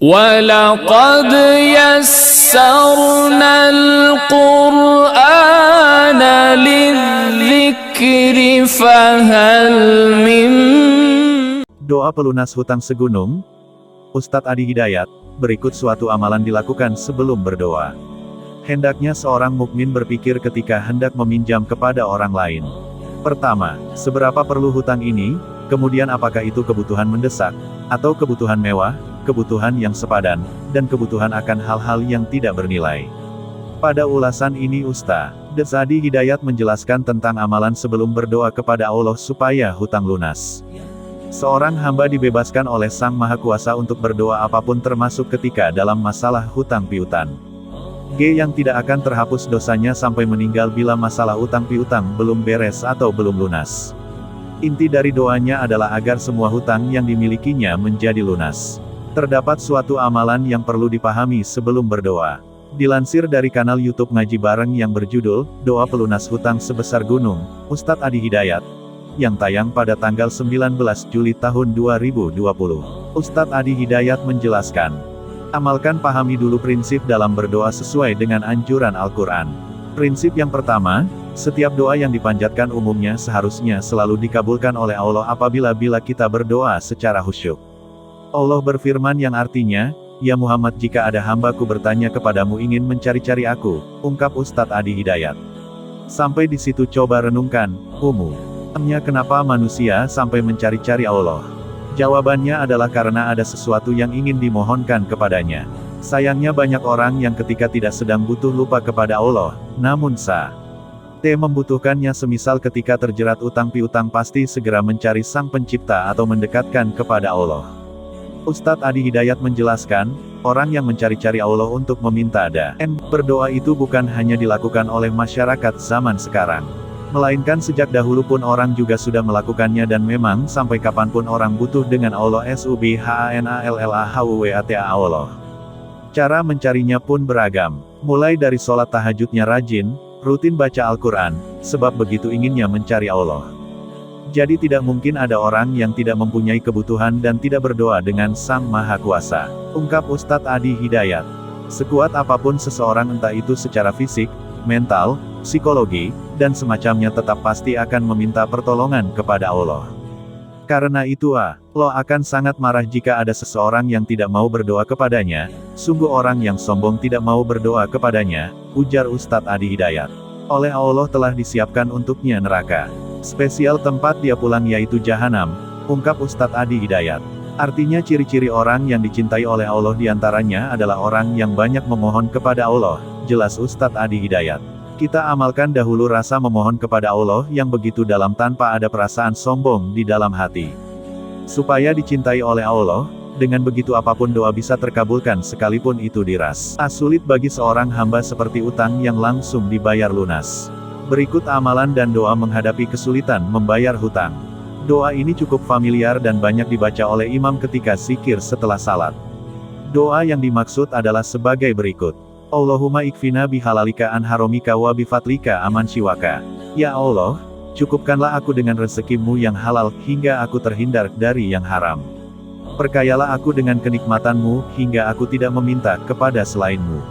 وَلَقَدْ يَسَّرْنَا الْقُرْآنَ لِلذِّكْرِ فَهَلْ مِن. Doa pelunas hutang segunung. Ustadz Adi Hidayat, berikut suatu amalan dilakukan sebelum berdoa. Hendaknya seorang mukmin berpikir ketika hendak meminjam kepada orang lain. Pertama, seberapa perlu hutang ini, kemudian apakah itu kebutuhan mendesak, atau kebutuhan mewah, kebutuhan yang sepadan, dan kebutuhan akan hal-hal yang tidak bernilai. Pada ulasan ini Ustadz Adi Hidayat menjelaskan tentang amalan sebelum berdoa kepada Allah supaya hutang lunas. Seorang hamba dibebaskan oleh Sang Maha Kuasa untuk berdoa apapun termasuk ketika dalam masalah hutang piutang. Yang tidak akan terhapus dosanya sampai meninggal bila masalah utang piutang belum beres atau belum lunas. Inti dari doanya adalah agar semua hutang yang dimilikinya menjadi lunas. Terdapat suatu amalan yang perlu dipahami sebelum berdoa. Dilansir dari kanal YouTube Ngaji Bareng yang berjudul, Doa Pelunas Hutang Sebesar Gunung, Ustadz Adi Hidayat, yang tayang pada tanggal 19 Juli tahun 2020. Ustadz Adi Hidayat menjelaskan, amalkan pahami dulu prinsip dalam berdoa sesuai dengan anjuran Al-Quran. Prinsip yang pertama, setiap doa yang dipanjatkan umumnya seharusnya selalu dikabulkan oleh Allah apabila kita berdoa secara khusyuk. Allah berfirman yang artinya, "Ya Muhammad, jika ada hambaku bertanya kepadamu ingin mencari-cari aku," ungkap Ustadz Adi Hidayat. Sampai di situ coba renungkan, kenapa manusia sampai mencari-cari Allah? Jawabannya adalah karena ada sesuatu yang ingin dimohonkan kepadanya. Sayangnya banyak orang yang ketika tidak sedang butuh lupa kepada Allah, namun membutuhkannya, semisal ketika terjerat utang piutang pasti segera mencari Sang Pencipta atau mendekatkan kepada Allah. Ustadz Adi Hidayat menjelaskan, orang yang mencari-cari Allah untuk meminta berdoa itu bukan hanya dilakukan oleh masyarakat zaman sekarang. Melainkan sejak dahulu pun orang juga sudah melakukannya dan memang sampai kapanpun orang butuh dengan Allah subhanallahwata Allah. Cara mencarinya pun beragam. Mulai dari sholat tahajudnya rajin, rutin baca Al-Quran, sebab begitu inginnya mencari Allah. Jadi tidak mungkin ada orang yang tidak mempunyai kebutuhan dan tidak berdoa dengan Sang Maha Kuasa, ungkap Ustadz Adi Hidayat. Sekuat apapun seseorang entah itu secara fisik, mental, psikologi, dan semacamnya tetap pasti akan meminta pertolongan kepada Allah. Karena itu Allah akan sangat marah jika ada seseorang yang tidak mau berdoa kepadanya. Sungguh orang yang sombong tidak mau berdoa kepadanya, ujar Ustadz Adi Hidayat. Oleh Allah telah disiapkan untuknya neraka. Spesial tempat dia pulang yaitu jahanam, ungkap Ustadz Adi Hidayat. Artinya ciri-ciri orang yang dicintai oleh Allah diantaranya adalah orang yang banyak memohon kepada Allah, jelas Ustadz Adi Hidayat. Kita amalkan dahulu rasa memohon kepada Allah yang begitu dalam tanpa ada perasaan sombong di dalam hati. Supaya dicintai oleh Allah, dengan begitu apapun doa bisa terkabulkan sekalipun itu diras. Sulit bagi seorang hamba seperti utang yang langsung dibayar lunas. Berikut amalan dan doa menghadapi kesulitan membayar hutang. Doa ini cukup familiar dan banyak dibaca oleh imam ketika zikir setelah salat. Doa yang dimaksud adalah sebagai berikut. Allahumma ikfina bihalalika an haramika wa bifatlika aman siwaka. Ya Allah, cukupkanlah aku dengan rezekimu yang halal, hingga aku terhindar dari yang haram. Perkayalah aku dengan kenikmatanmu, hingga aku tidak meminta kepada selainmu.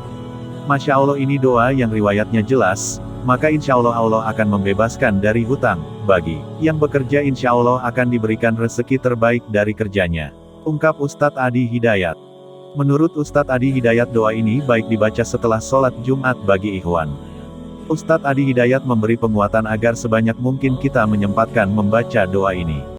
Masya Allah, ini doa yang riwayatnya jelas, maka insya Allah Allah akan membebaskan dari hutang. Bagi yang bekerja insya Allah akan diberikan rezeki terbaik dari kerjanya, ungkap Ustadz Adi Hidayat. Menurut Ustadz Adi Hidayat doa ini baik dibaca setelah sholat Jumat bagi ikhwan. Ustadz Adi Hidayat memberi penguatan agar sebanyak mungkin kita menyempatkan membaca doa ini.